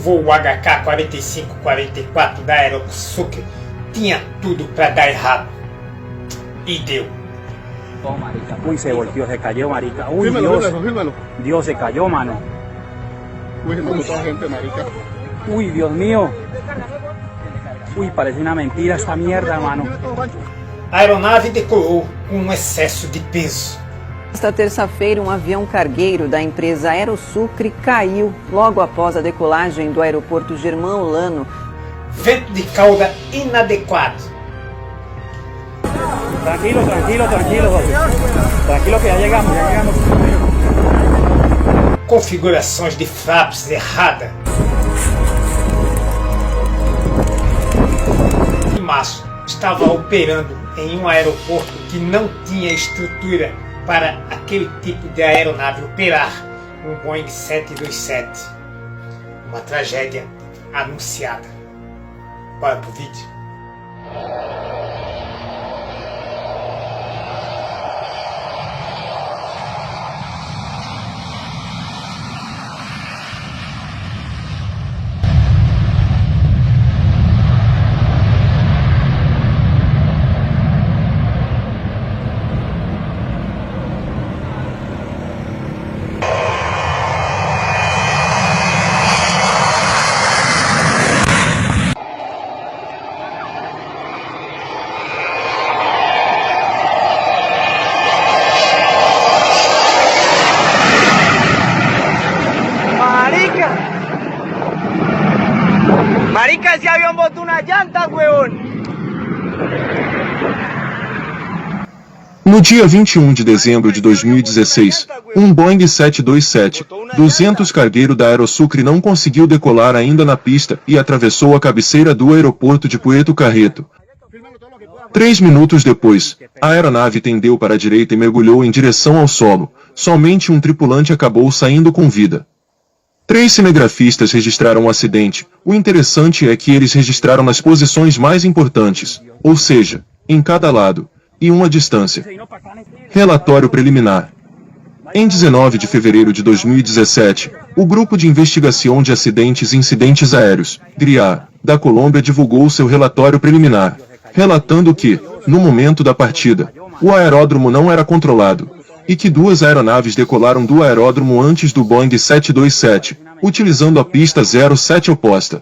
voo HK-4544 da Aerosucre tinha tudo para dar errado. E deu. Oh, marica. Uy, se volteó, se cayó, marica. Uy, Fírmalo, Dios. fírmalo. Dios, se cayó, mano. Uy, no toda gente, marica. Uy, Dios mío. Uy, parece una mentira esta mierda, mano. A aeronave decolou com um excesso de peso. Esta terça-feira, um avião cargueiro da empresa Aerosucre caiu logo após a decolagem do aeroporto Germán Olano. Vento de cauda inadequado. Tranquilo, tranquilo, tranquilo, José. Tranquilo que ya llegamos, ya llegamos. Configurações de flaps errada. Em março, estava operando em um aeroporto que não tinha estrutura para aquele tipo de aeronave operar, um Boeing 727. Uma tragédia anunciada. Bora pro vídeo. Marica, ese avión botó una llanta, huevón. No dia 21 de dezembro de 2016, um Boeing 727-200 cargueiro da Aerosucre não conseguiu decolar ainda na pista e atravessou a cabeceira do aeroporto de Puerto Carreto. 3 minutos depois, a aeronave tendeu para a direita e mergulhou em direção ao solo. Somente um tripulante acabou saindo com vida. 3 cinegrafistas registraram o acidente. O interessante é que eles registraram nas posições mais importantes, ou seja, em cada lado, e uma distância. Relatório preliminar. Em 19 de fevereiro de 2017, o Grupo de Investigação de Acidentes e Incidentes Aéreos, GRIA, da Colômbia divulgou seu relatório preliminar, relatando que, no momento da partida, o aeródromo não era controlado, e que 2 aeronaves decolaram do aeródromo antes do Boeing 727, utilizando a pista 07 oposta.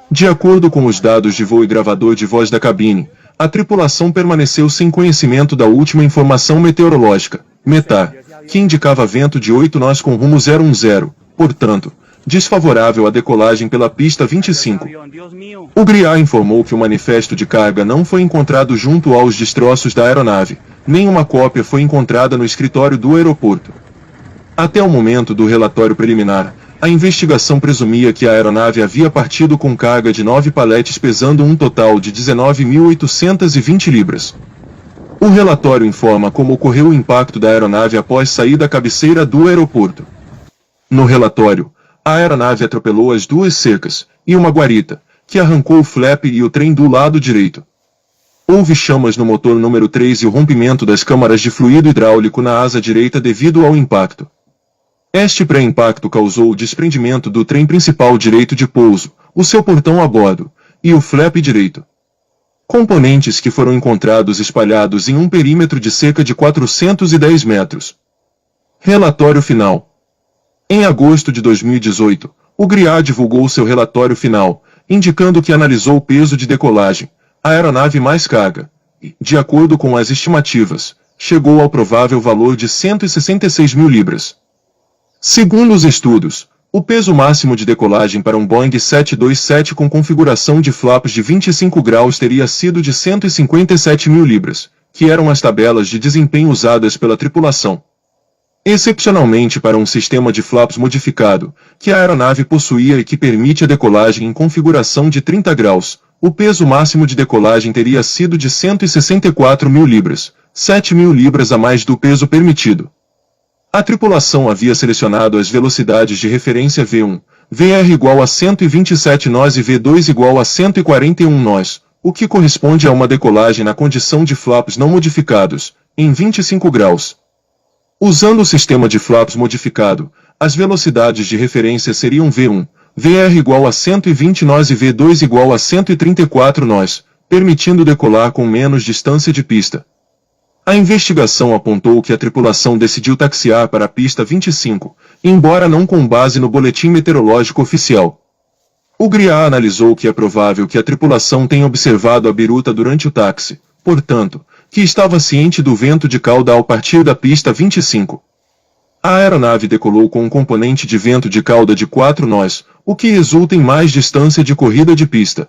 De acordo com os dados de voo e gravador de voz da cabine, a tripulação permaneceu sem conhecimento da última informação meteorológica, METAR, que indicava vento de 8 nós com rumo 010, portanto, desfavorável à decolagem pela pista 25. O GRIA informou que o manifesto de carga não foi encontrado junto aos destroços da aeronave, nem uma cópia foi encontrada no escritório do aeroporto. Até o momento do relatório preliminar, a investigação presumia que a aeronave havia partido com carga de 9 paletes pesando um total de 19.820 libras. O relatório informa como ocorreu o impacto da aeronave após sair da cabeceira do aeroporto. No relatório, a aeronave atropelou as 2 cercas e uma guarita, que arrancou o flap e o trem do lado direito. Houve chamas no motor número 3 e o rompimento das câmaras de fluido hidráulico na asa direita devido ao impacto. Este pré-impacto causou o desprendimento do trem principal direito de pouso, o seu portão a bordo, e o flap direito. Componentes que foram encontrados espalhados em um perímetro de cerca de 410 metros. Relatório final. Em agosto de 2018, o GRIA divulgou seu relatório final, indicando que analisou o peso de decolagem, a aeronave mais carga, e, de acordo com as estimativas, chegou ao provável valor de 166 mil libras. Segundo os estudos, o peso máximo de decolagem para um Boeing 727 com configuração de flaps de 25 graus teria sido de 157 mil libras, que eram as tabelas de desempenho usadas pela tripulação. Excepcionalmente para um sistema de flaps modificado, que a aeronave possuía e que permite a decolagem em configuração de 30 graus, o peso máximo de decolagem teria sido de 164 mil libras, 7 mil libras a mais do peso permitido. A tripulação havia selecionado as velocidades de referência V1, VR igual a 127 nós e V2 igual a 141 nós, o que corresponde a uma decolagem na condição de flaps não modificados, em 25 graus. Usando o sistema de flaps modificado, as velocidades de referência seriam V1, VR igual a 120 nós e V2 igual a 134 nós, permitindo decolar com menos distância de pista. A investigação apontou que a tripulação decidiu taxiar para a pista 25, embora não com base no boletim meteorológico oficial. O GRIA analisou que é provável que a tripulação tenha observado a biruta durante o táxi, portanto, que estava ciente do vento de cauda ao partir da pista 25. A aeronave decolou com um componente de vento de cauda de 4 nós, o que resulta em mais distância de corrida de pista.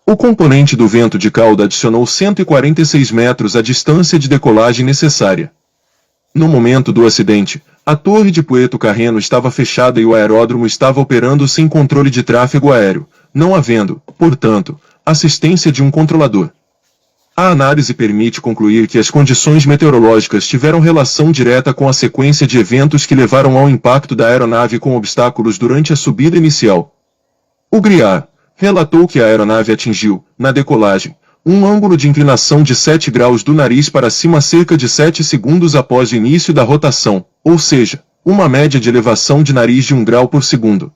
O componente do vento de cauda adicionou 146 metros à distância de decolagem necessária. No momento do acidente, a torre de Puerto Carreno estava fechada e o aeródromo estava operando sem controle de tráfego aéreo, não havendo, portanto, assistência de um controlador. A análise permite concluir que as condições meteorológicas tiveram relação direta com a sequência de eventos que levaram ao impacto da aeronave com obstáculos durante a subida inicial. O GRIA relatou que a aeronave atingiu, na decolagem, um ângulo de inclinação de 7 graus do nariz para cima cerca de 7 segundos após o início da rotação, ou seja, uma média de elevação de nariz de 1 grau por segundo.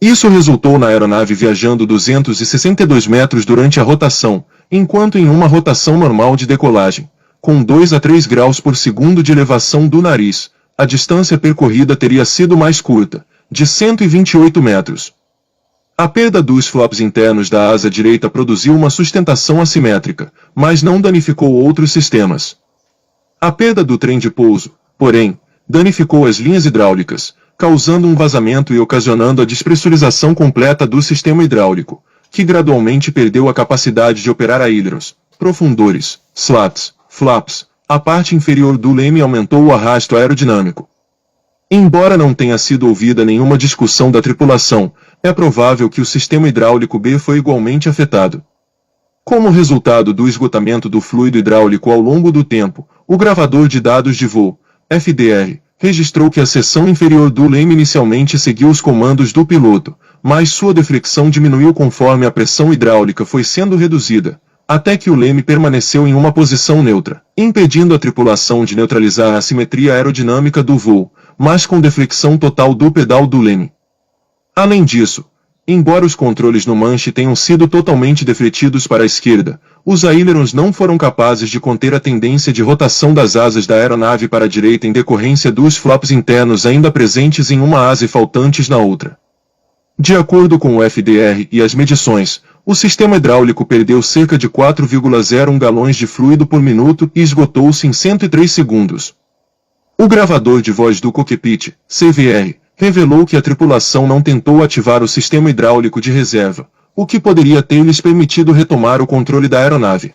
Isso resultou na aeronave viajando 262 metros durante a rotação, enquanto em uma rotação normal de decolagem, com 2 a 3 graus por segundo de elevação do nariz, a distância percorrida teria sido mais curta, de 128 metros. A perda dos flaps internos da asa direita produziu uma sustentação assimétrica, mas não danificou outros sistemas. A perda do trem de pouso, porém, danificou as linhas hidráulicas, causando um vazamento e ocasionando a despressurização completa do sistema hidráulico, que gradualmente perdeu a capacidade de operar aíleros, profundores, slats, flaps. A parte inferior do leme aumentou o arrasto aerodinâmico. Embora não tenha sido ouvida nenhuma discussão da tripulação, é provável que o sistema hidráulico B foi igualmente afetado. Como resultado do esgotamento do fluido hidráulico ao longo do tempo, o gravador de dados de voo, FDR, registrou que a seção inferior do leme inicialmente seguiu os comandos do piloto, mas sua deflexão diminuiu conforme a pressão hidráulica foi sendo reduzida, até que o leme permaneceu em uma posição neutra, impedindo a tripulação de neutralizar a assimetria aerodinâmica do voo, mas com deflexão total do pedal do leme. Além disso, embora os controles no manche tenham sido totalmente defletidos para a esquerda, os ailerons não foram capazes de conter a tendência de rotação das asas da aeronave para a direita em decorrência dos flaps internos ainda presentes em uma asa e faltantes na outra. De acordo com o FDR e as medições, o sistema hidráulico perdeu cerca de 4,01 galões de fluido por minuto e esgotou-se em 103 segundos. O gravador de voz do cockpit, CVR, revelou que a tripulação não tentou ativar o sistema hidráulico de reserva, o que poderia ter lhes permitido retomar o controle da aeronave.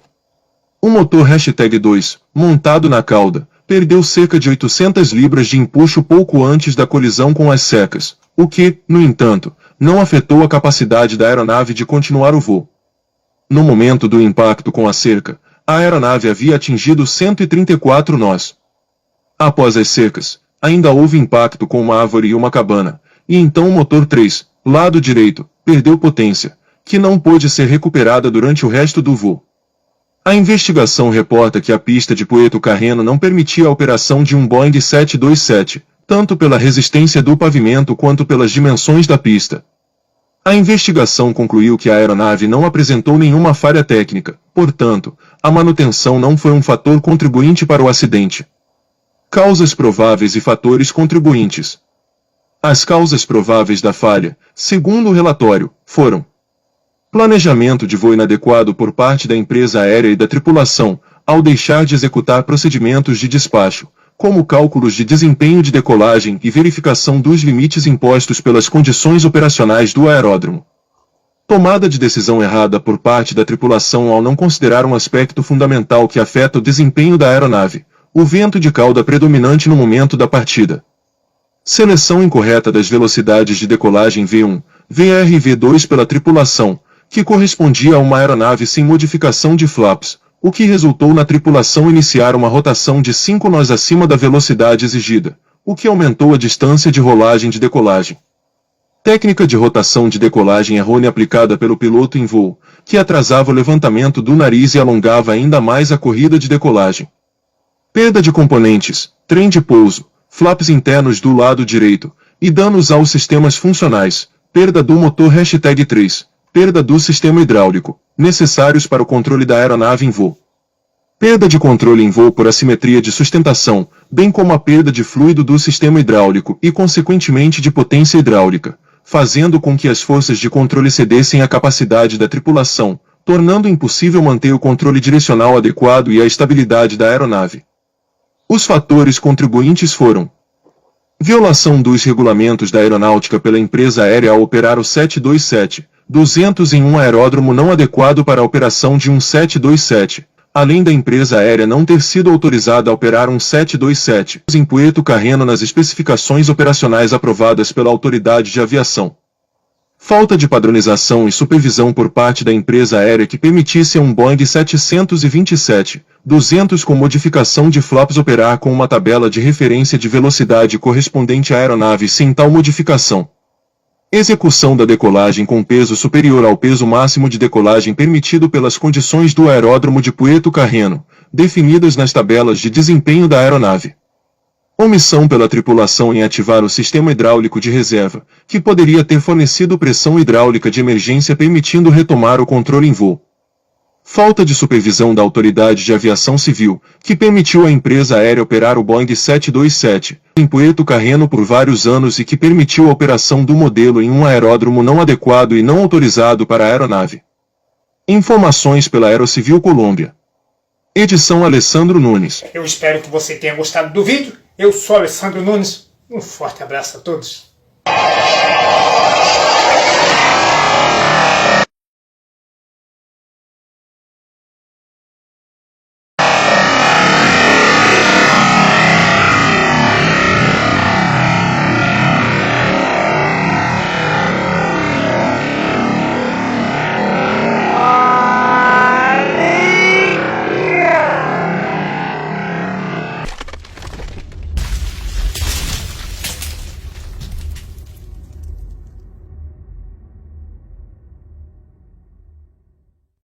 O motor #2, montado na cauda, perdeu cerca de 800 libras de empuxo pouco antes da colisão com as secas, o que, no entanto, não afetou a capacidade da aeronave de continuar o voo. No momento do impacto com a cerca, a aeronave havia atingido 134 nós. Após as secas, ainda houve impacto com uma árvore e uma cabana, e então o motor 3, lado direito, perdeu potência, que não pôde ser recuperada durante o resto do voo. A investigação reporta que a pista de Puerto Carreno não permitia a operação de um Boeing 727, tanto pela resistência do pavimento quanto pelas dimensões da pista. A investigação concluiu que a aeronave não apresentou nenhuma falha técnica, portanto, a manutenção não foi um fator contribuinte para o acidente. Causas prováveis e fatores contribuintes. As causas prováveis da falha, segundo o relatório, foram: planejamento de voo inadequado por parte da empresa aérea e da tripulação, ao deixar de executar procedimentos de despacho, como cálculos de desempenho de decolagem e verificação dos limites impostos pelas condições operacionais do aeródromo. Tomada de decisão errada por parte da tripulação ao não considerar um aspecto fundamental que afeta o desempenho da aeronave: o vento de cauda predominante no momento da partida. Seleção incorreta das velocidades de decolagem V1, VR e V2 pela tripulação, que correspondia a uma aeronave sem modificação de flaps, o que resultou na tripulação iniciar uma rotação de 5 nós acima da velocidade exigida, o que aumentou a distância de rolagem de decolagem. Técnica de rotação de decolagem errônea aplicada pelo piloto em voo, que atrasava o levantamento do nariz e alongava ainda mais a corrida de decolagem. Perda de componentes, trem de pouso, flaps internos do lado direito, e danos aos sistemas funcionais, perda do motor #3, perda do sistema hidráulico, necessários para o controle da aeronave em voo. Perda de controle em voo por assimetria de sustentação, bem como a perda de fluido do sistema hidráulico e consequentemente de potência hidráulica, fazendo com que as forças de controle cedessem a capacidade da tripulação, tornando impossível manter o controle direcional adequado e a estabilidade da aeronave. Os fatores contribuintes foram: violação dos regulamentos da aeronáutica pela empresa aérea ao operar o 727-200 em um aeródromo não adequado para a operação de um 727, além da empresa aérea não ter sido autorizada a operar um 727 em Puerto Carreno nas especificações operacionais aprovadas pela autoridade de aviação. Falta de padronização e supervisão por parte da empresa aérea que permitisse a um Boeing 727-200 com modificação de flaps operar com uma tabela de referência de velocidade correspondente à aeronave sem tal modificação. Execução da decolagem com peso superior ao peso máximo de decolagem permitido pelas condições do aeródromo de Puerto Carreno, definidas nas tabelas de desempenho da aeronave. Omissão pela tripulação em ativar o sistema hidráulico de reserva, que poderia ter fornecido pressão hidráulica de emergência permitindo retomar o controle em voo. Falta de supervisão da Autoridade de Aviação Civil, que permitiu à empresa aérea operar o Boeing 727 em Puerto Carreno por vários anos e que permitiu a operação do modelo em um aeródromo não adequado e não autorizado para a aeronave. Informações pela Aerocivil Colômbia. Edição Alessandro Nunes. Eu espero que você tenha gostado do vídeo. Eu sou Alessandro Nunes. Um forte abraço a todos.